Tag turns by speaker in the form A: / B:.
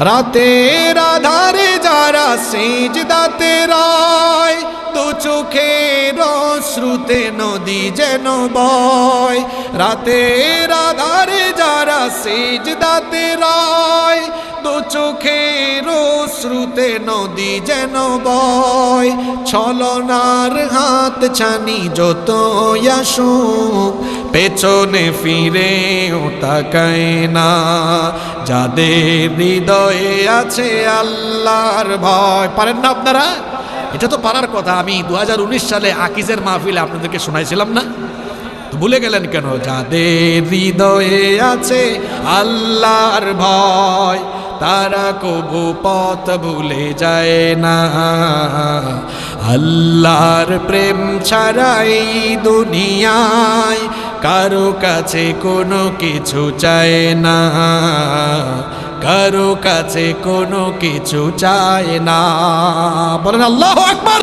A: রাতের আধারে যারা সিজদাতে রয়, দু চোখের অশ্রুতে নদী যেন বয়। রাতের আধারে যারা সিজদাতে রয়, দু চোখের অশ্রুতে নদী যেন বয়। ছলনার হাত ছানি যত আসুক, পেছনে ফিরেও তাকায় না। যাদের হৃদয়ে আছে আল্লাহর ভয়। পারেন না আপনারা? এটা তো পারার কথা। আমি 2019 সালে আকিজের মাহফিলে আপনাদেরকে শোনাইছিলাম না, তো ভুলে গেলেন কেন? যাদের হৃদয়ে আছে আল্লাহর ভয়, তারা কবু পথ ভুলে যায় না। আল্লাহর প্রেম ছাড়াই দুনিয়ায় কারো কাছে কোনো কিছু চায় না, কারো কাছে কোনো কিছু চায় না। বলেন আল্লাহু আকবার।